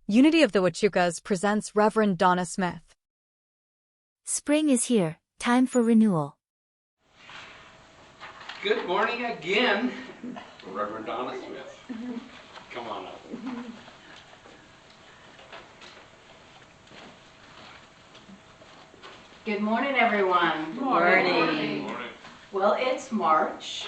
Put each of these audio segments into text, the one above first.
Unity of the Huachucas presents Reverend Donna Smith. Spring is here, time for renewal. Good morning again, Reverend Donna Smith. Come on up. Good morning, everyone. Morning. Well, it's March.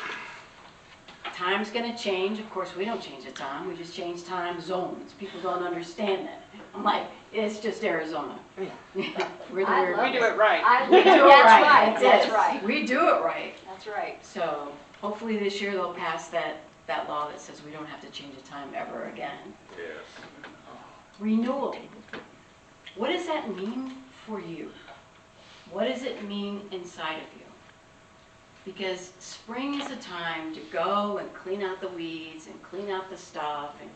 Time's going to change. Of course, we don't change the time. We just change time zones. People don't understand that. I'm like, it's just Arizona. We're the weird. We do it right. We do it right. That's right. We do it right. That's right. So hopefully this year they'll pass that law that says we don't have to change the time ever again. Yes. Renewal. What does that mean for you? What does it mean inside of you? Because spring is a time to go and clean out the weeds and clean out the stuff and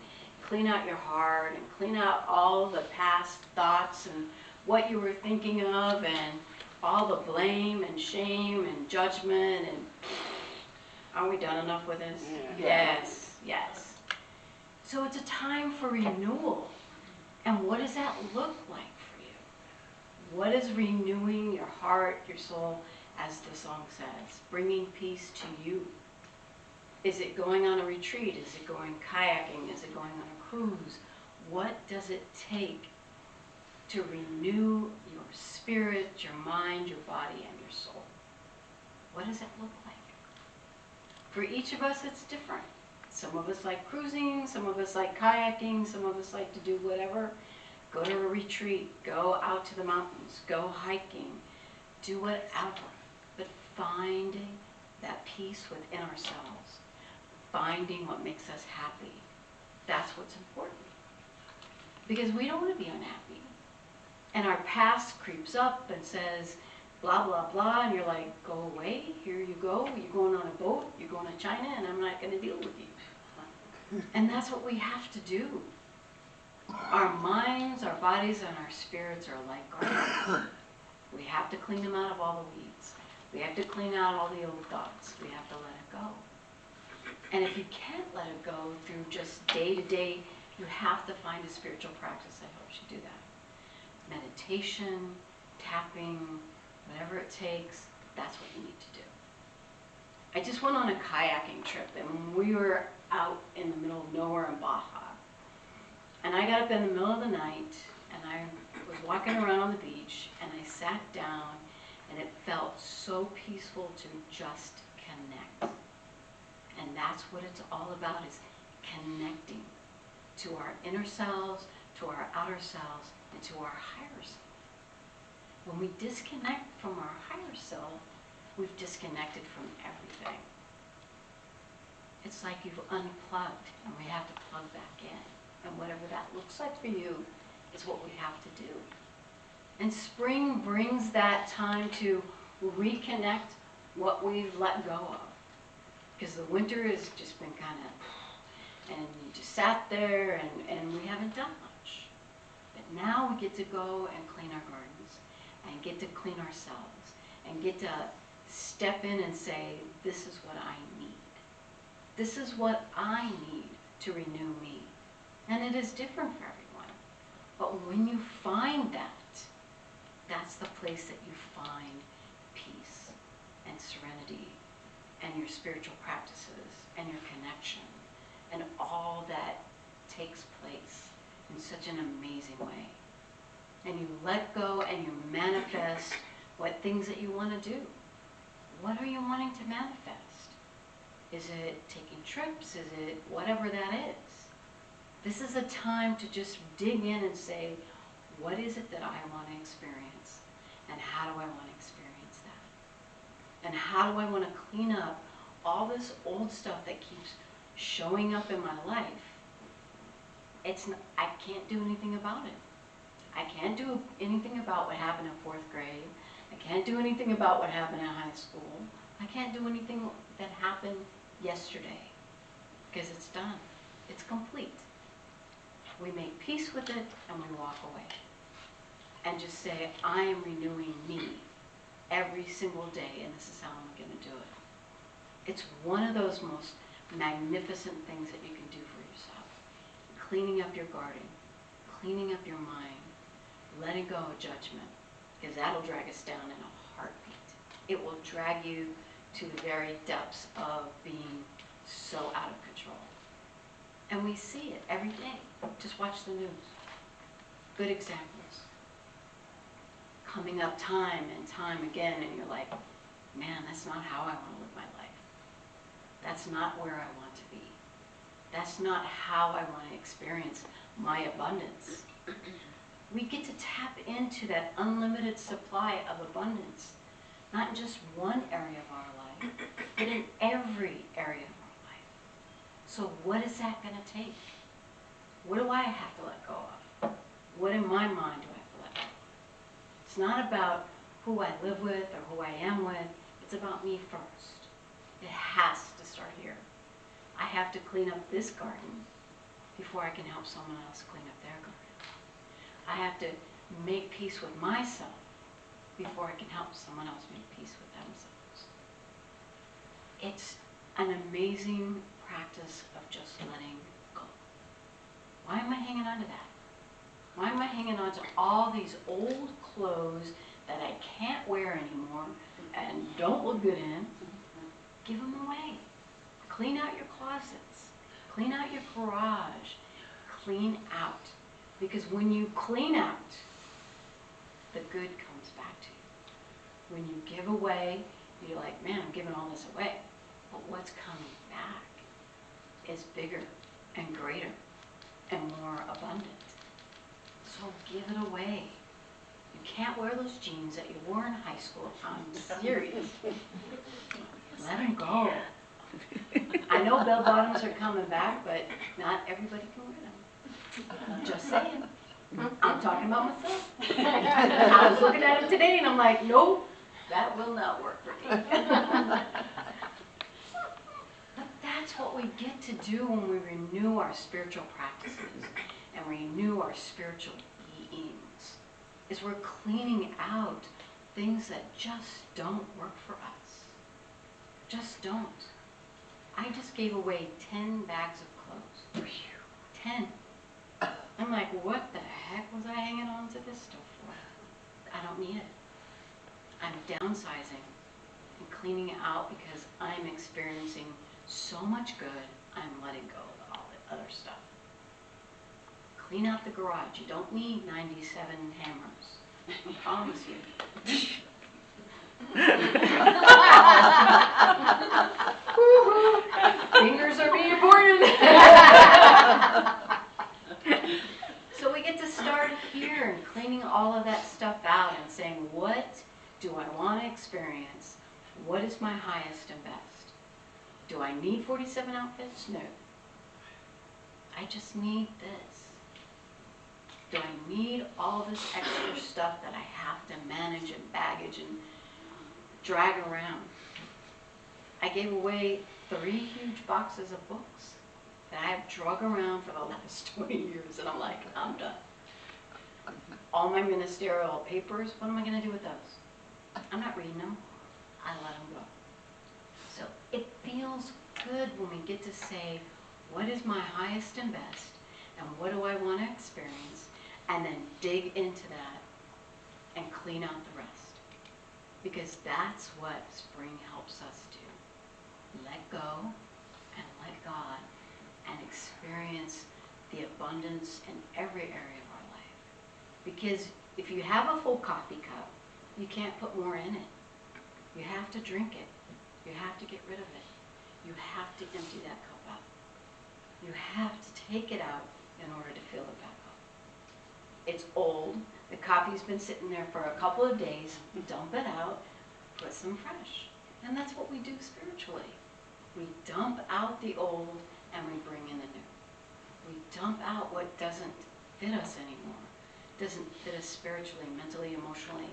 clean out your heart and clean out all the past thoughts and what you were thinking of and all the blame and shame and judgment. And are we done enough with this? Yeah. Yes. So it's a time for renewal. And what does that look like for you? What is renewing your heart, your soul, as the song says, bringing peace to you? Is it going on a retreat? Is it going kayaking? Is it going on a cruise? What does it take to renew your spirit, your mind, your body, and your soul? What does it look like? For each of us, it's different. Some of us like cruising, some of us like kayaking, some of us like to do whatever. Go to a retreat, go out to the mountains, go hiking, do whatever. But finding that peace within ourselves, finding what makes us happy, that's what's important. Because we don't want to be unhappy. And our past creeps up and says, blah, blah, blah, and you're like, go away, here you go, you're going on a boat, you're going to China, and I'm not going to deal with you. And that's what we have to do. Our minds, our bodies, and our spirits are like gardens. We have to clean them out of all the weeds. We have to clean out all the old thoughts. We have to let it go. And if you can't let it go through just day to day, you have to find a spiritual practice that helps you do that. Meditation, tapping, whatever it takes, that's what you need to do. I just went on a kayaking trip, and we were out in the middle of nowhere in Baja. And I got up in the middle of the night, and I was walking around on the beach, and I sat down, and it felt so peaceful to just connect. And that's what it's all about, is connecting to our inner selves, to our outer selves, and to our higher self. When we disconnect from our higher self, we've disconnected from everything. It's like you've unplugged, and we have to plug back in. And whatever that looks like for you is what we have to do. And spring brings that time to reconnect what we've let go of. Because the winter has just been kind of, and you just sat there and we haven't done much. But now we get to go and clean our gardens and get to clean ourselves and get to step in and say, this is what I need. This is what I need to renew me. And it is different for everyone. But when you find that, that's the place that you find peace and serenity and your spiritual practices and your connection and all that takes place in such an amazing way. And you let go and you manifest what things that you want to do. What are you wanting to manifest? Is it taking trips? Is it whatever that is? This is a time to just dig in and say, what is it that I want to experience? And how do I want to experience that? And how do I want to clean up all this old stuff that keeps showing up in my life? I can't do anything about it. I can't do anything about what happened in 4th grade. I can't do anything about what happened in high school. I can't do anything that happened yesterday. Because it's done. It's complete. We make peace with it and we walk away. And just say, I am renewing me every single day, and this is how I'm going to do it. It's one of those most magnificent things that you can do for yourself. Cleaning up your garden, cleaning up your mind, letting go of judgment, because that'll drag us down in a heartbeat. It will drag you to the very depths of being so out of control. And we see it every day. Just watch the news. Good examples. Coming up time and time again, and you're like, man, that's not how I want to live my life. That's not where I want to be. That's not how I want to experience my abundance. We get to tap into that unlimited supply of abundance, not in just one area of our life, but in every area of our life. So what is that going to take? What do I have to let go of? What in my mind do I have to let go of? It's not about who I live with or who I am with. It's about me first. It has to start here. I have to clean up this garden before I can help someone else clean up their garden. I have to make peace with myself before I can help someone else make peace with themselves. It's an amazing practice of just letting go. Why am I hanging on to that? Why am I hanging on to all these old clothes that I can't wear anymore and don't look good in? Give them away. Clean out your closets. Clean out your garage. Clean out. Because when you clean out, the good comes back to you. When you give away, you're like, man, I'm giving all this away. But what's coming back is bigger and greater and more abundant. So give it away. You can't wear those jeans that you wore in high school. I'm serious. Let them go. I know bell bottoms are coming back, but not everybody can wear them. Just saying. I'm talking about myself. I was looking at it today and I'm like, nope, that will not work for me. But that's what we get to do when we renew our spiritual practices and renew our spiritual beings. Is we're cleaning out things that just don't work for us. Just don't. I just gave away 10 bags of clothes. 10. I'm like, what the heck was I hanging on to this stuff for? I don't need it. I'm downsizing and cleaning it out because I'm experiencing so much good, I'm letting go of all the other stuff. Clean out the garage. You don't need 97 hammers. I promise you. Fingers are being important. So we get to start here and cleaning all of that stuff out and saying, what do I want to experience? What is my highest and best? Do I need 47 outfits? No. I just need this. Do I need all this extra stuff that I have to manage and baggage and drag around? I gave away 3 huge boxes of books that I have drug around for the last 20 years, and I'm like, I'm done. All my ministerial papers, what am I going to do with those? I'm not reading them. I let them go. So it feels good when we get to say, what is my highest and best, and what do I want to experience, and then dig into that and clean out the rest. Because that's what spring helps us do. Let go and let God and experience the abundance in every area of our life. Because if you have a full coffee cup, you can't put more in it. You have to drink it. You have to get rid of it. You have to empty that cup out. You have to take it out in order to fill it back up. It's old. The coffee's been sitting there for a couple of days. Dump it out. Put some fresh. And that's what we do spiritually. We dump out the old and we bring in the new. We dump out what doesn't fit us anymore. Doesn't fit us spiritually, mentally, emotionally,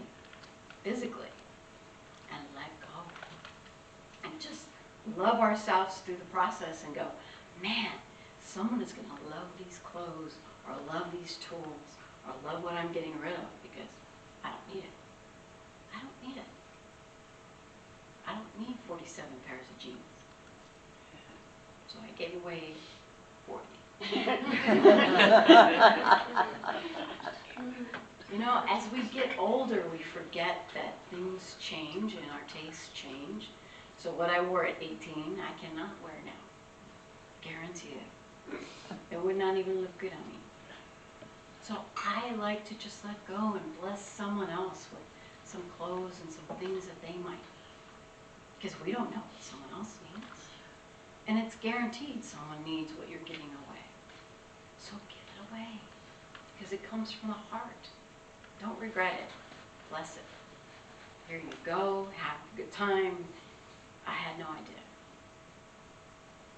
physically. And let go. And just love ourselves through the process and go, man, someone is going to love these clothes or love these tools or love what I'm getting rid of because I don't need it. I don't need it. I don't need 47 pairs of jeans. So I gave away 40. You know, as we get older, we forget that things change and our tastes change. So what I wore at 18, I cannot wear now. Guarantee it. It would not even look good on me. So I like to just let go and bless someone else with some clothes and some things that they might need. Because we don't know what someone else needs. And it's guaranteed someone needs what you're giving away. So give it away. Because it comes from the heart. Don't regret it. Bless it. Here you go. Have a good time. I had no idea.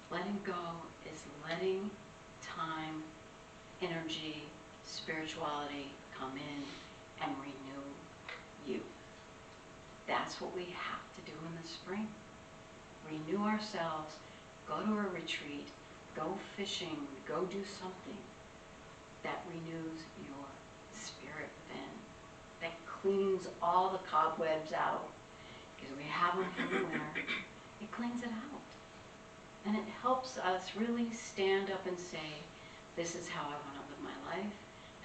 Letting go is letting time, energy, spirituality come in and renew you. That's what we have to do in the spring. Renew ourselves, go to a retreat, go fishing, go do something that renews your spirit within, that cleans all the cobwebs out, because we have them from the winter. It cleans it out. And it helps us really stand up and say, this is how I want to live my life,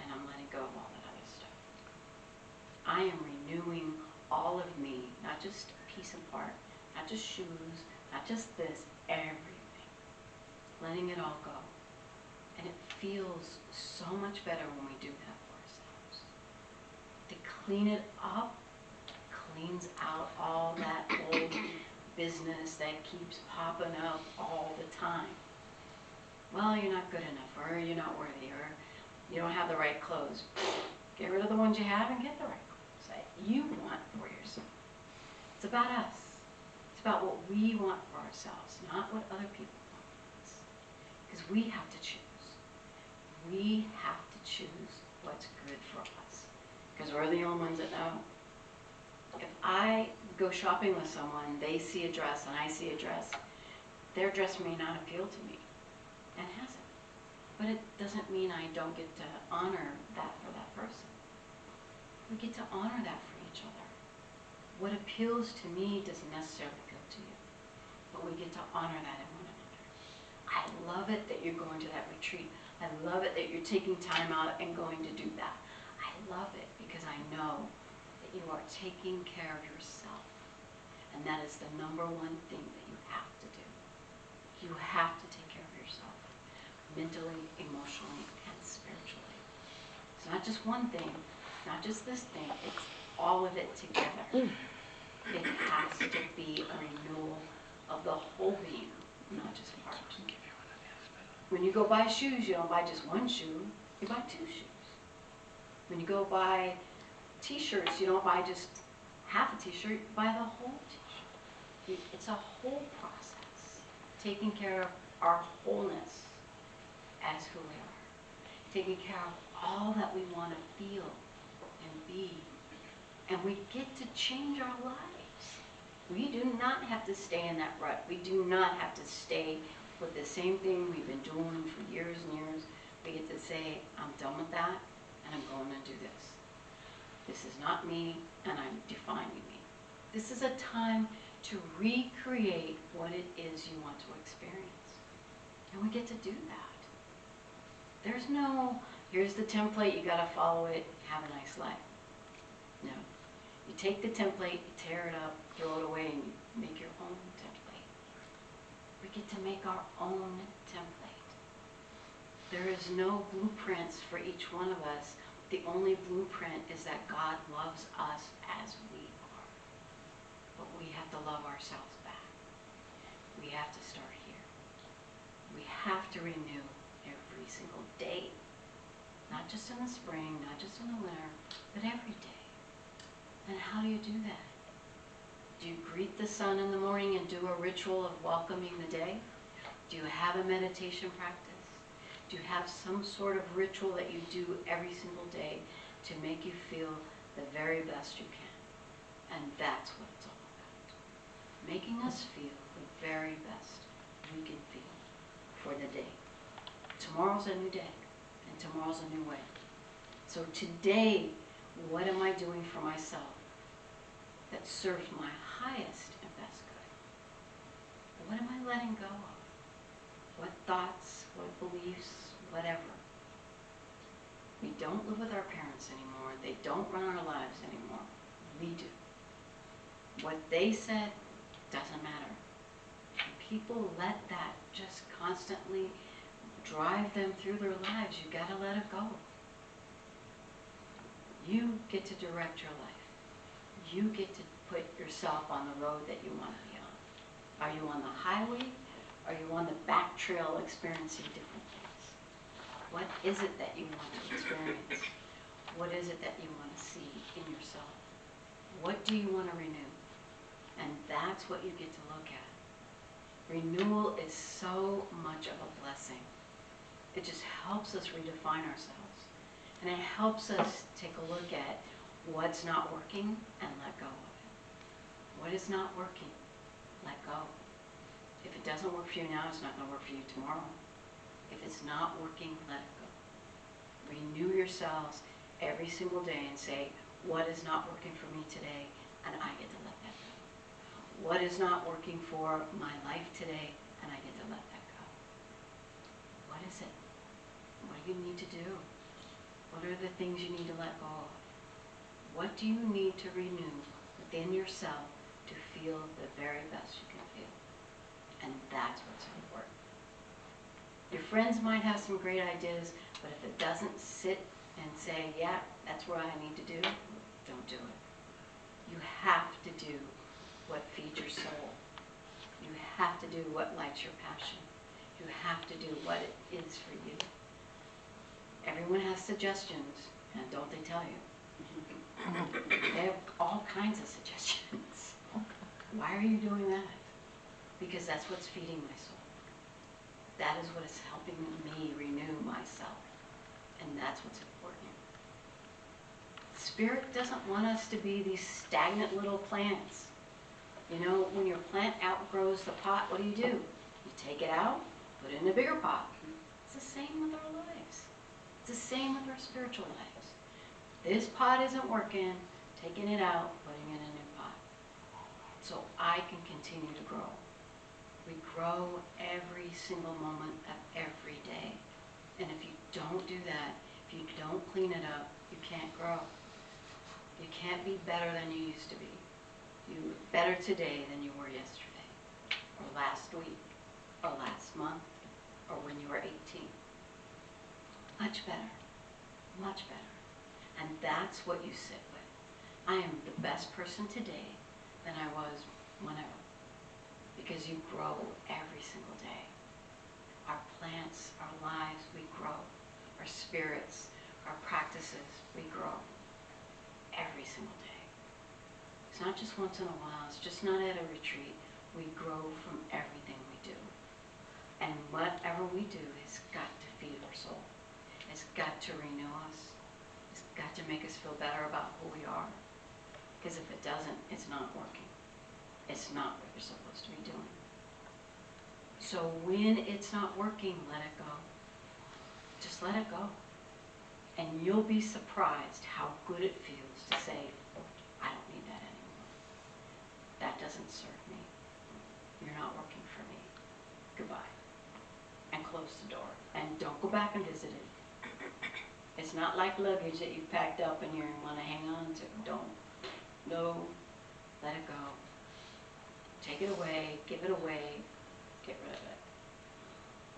and I'm letting go of all that other stuff. I am renewing all of me, not just a piece and part, not just shoes, not just this, everything. Letting it all go. And it feels so much better when we do that for ourselves. To clean it up, cleans out all that old business that keeps popping up all the time. Well, you're not good enough, or you're not worthy, or you don't have the right clothes. Get rid of the ones you have and get the right clothes that you want for yourself. It's about us. It's about what we want for ourselves, not what other people want for us. Because we have to choose. We have to choose what's good for us. Because we're the only ones that know. If I go shopping with someone, they see a dress and I see a dress, their dress may not appeal to me, and hasn't. But it doesn't mean I don't get to honor that for that person. We get to honor that for each other. What appeals to me doesn't necessarily appeal to you, but we get to honor that in one another. I love it that you're going to that retreat. I love it that you're taking time out and going to do that. I love it because I know that you are taking care of yourself. And that is the number one thing that you have to do. You have to take care of yourself, mentally, emotionally, and spiritually. It's not just one thing, not just this thing, it's all of it together. It has to be a renewal of the whole being, not just part. When you go buy shoes, you don't buy just one shoe, you buy two shoes. When you go buy t-shirts, you don't buy just half a t-shirt, you buy the whole t-shirt. It's a whole process, taking care of our wholeness as who we are, taking care of all that we want to feel and be, and we get to change our lives. We do not have to stay in that rut. We do not have to stay with the same thing we've been doing for years and years. We get to say, I'm done with that, and I'm going to do this. This is not me, and I'm defining me. This is a time to recreate what it is you want to experience. And we get to do that. There's no, here's the template, you gotta follow it, have a nice life. No. You take the template, you tear it up, throw it away, and you make your own template. We get to make our own template. There is no blueprints for each one of us. The only blueprint is that God loves us as we are. But we have to love ourselves back. We have to start here. We have to renew every single day. Not just in the spring, not just in the winter, but every day. And how do you do that? Do you greet the sun in the morning and do a ritual of welcoming the day? Do you have a meditation practice? Do you have some sort of ritual that you do every single day to make you feel the very best you can? And that's what it's all about. Making us feel the very best we can feel for the day. Tomorrow's a new day, and tomorrow's a new way. So today, what am I doing for myself that serves my highest and best good? What am I letting go of? What thoughts, what beliefs, whatever. We don't live with our parents anymore. They don't run our lives anymore. We do. What they said doesn't matter. And people let that just constantly drive them through their lives. You gotta let it go. You get to direct your life. You get to put yourself on the road that you want to be on. Are you on the highway? Are you on the back trail experiencing different things? What is it that you want to experience? What is it that you want to see in yourself? What do you want to renew? And that's what you get to look at. Renewal is so much of a blessing. It just helps us redefine ourselves. And it helps us take a look at what's not working and let go of it. What is not working? Let go. If it doesn't work for you now, it's not going to work for you tomorrow. If it's not working, let it go. Renew yourselves every single day and say, what is not working for me today? And I get to let that go. What is not working for my life today? And I get to let that go. What is it? What do you need to do? What are the things you need to let go of? What do you need to renew within yourself to feel the very best you can feel? And that's what's important. Your friends might have some great ideas, but if it doesn't sit and say, yeah, that's what I need to do, don't do it. You have to do what feeds your soul. You have to do what lights your passion. You have to do what it is for you. Everyone has suggestions, and don't they tell you? They have all kinds of suggestions. Why are you doing that? Because that's what's feeding my soul. That is what is helping me renew myself. And that's what's important. Spirit doesn't want us to be these stagnant little plants. You know, when your plant outgrows the pot, what do? You take it out, put it in a bigger pot. It's the same with our lives. It's the same with our spiritual lives. This pot isn't working, taking it out, putting it in a new pot. So I can continue to grow. We grow every single moment of every day. And if you don't do that, if you don't clean it up, you can't grow. You can't be better than you used to be. You're better today than you were yesterday, or last week, or last month, or when you were 18. Much better. Much better. And that's what you sit with. I am the best person today than I was whenever. Because you grow every single day. Our plants, our lives, we grow. Our spirits, our practices, we grow every single day. It's not just once in a while. It's just not at a retreat. We grow from everything we do. And whatever we do has got to feed our soul. It's got to renew us. It's got to make us feel better about who we are. Because if it doesn't, it's not working. It's not what you're supposed to be doing. So when it's not working, let it go. Just let it go. And you'll be surprised how good it feels to say, I don't need that anymore. That doesn't serve me. You're not working for me. Goodbye. And close the door. And don't go back and visit it. It's not like luggage that you've packed up and you want to hang on to. Don't. No. Let it go. Take it away. Give it away. Get rid of it.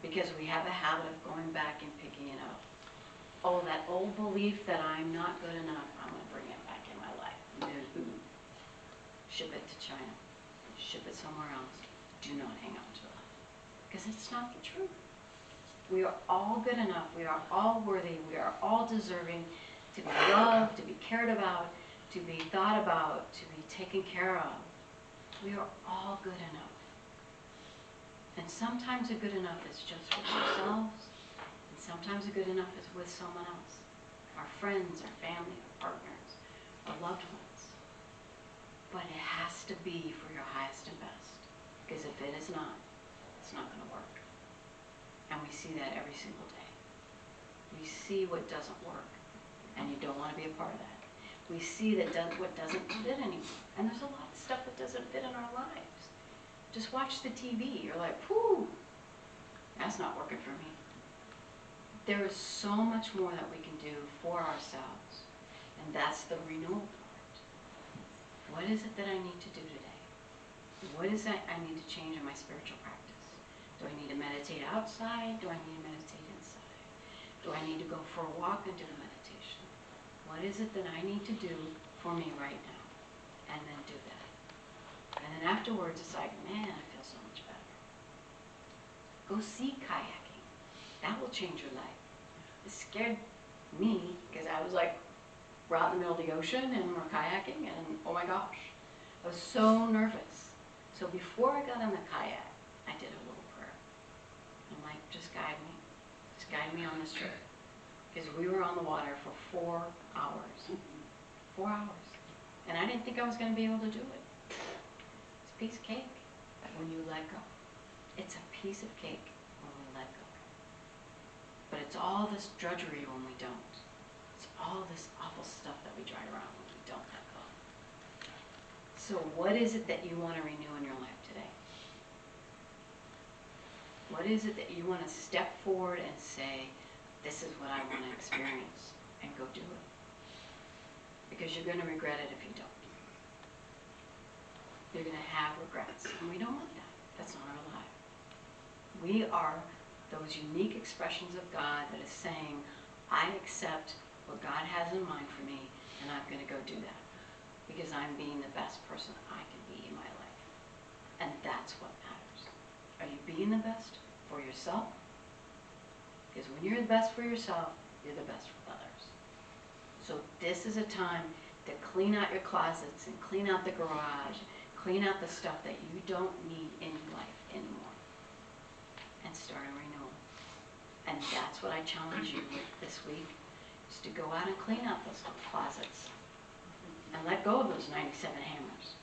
Because we have a habit of going back and picking it up. Oh, that old belief that I'm not good enough, I'm going to bring it back in my life. No. Ship it to China. Ship it somewhere else. Do not hang on to it. Because it's not the truth. We are all good enough. We are all worthy. We are all deserving to be loved, to be cared about, to be thought about, to be taken care of. We are all good enough. And sometimes a good enough is just with yourselves, and sometimes a good enough is with someone else. Our friends, our family, our partners, our loved ones. But it has to be for your highest and best. Because if it is not, it's not going to work. And we see that every single day. We see what doesn't work, and you don't want to be a part of that. We see that what doesn't fit anymore. And there's a lot of stuff that doesn't fit in our lives. Just watch the TV. You're like, whew, that's not working for me. there is so much more that we can do for ourselves, and that's the renewal part. What is it that I need to do today? What is it I need to change in my spiritual practice? Do I need to meditate outside? Do I need to meditate inside? Do I need to go for a walk and do the meditation? What is it that I need to do for me right now? And then do that. And then afterwards it's like, man, I feel so much better. Go see kayaking. That will change your life. It scared me because I was like, we're out in the middle of the ocean and we're kayaking and oh my gosh, I was so nervous. So before I got on the kayak, I did a little prayer. I'm like, just guide me. Just guide me on this trip. Because we were on the water for 4 hours. 4 hours. And I didn't think I was going to be able to do it. It's a piece of cake when you let go. It's a piece of cake when we let go. But it's all this drudgery when we don't. It's all this awful stuff that we drag around when we don't let go. So what is it that you want to renew in your life today? What is it that you want to step forward and say, this is what I want to experience, and go do it? Because you're going to regret it if you don't. You're going to have regrets, and we don't want that. That's not our life. We are those unique expressions of God that is saying, I accept what God has in mind for me, and I'm going to go do that. Because I'm being the best person I can be in my life. And that's what matters. Are you being the best for yourself? Because when you're the best for yourself, you're the best for others. So this is a time to clean out your closets and clean out the garage, clean out the stuff that you don't need in your life anymore. And start a renewal. And that's what I challenge you with this week, is to go out and clean out those closets. And let go of those 97 hammers.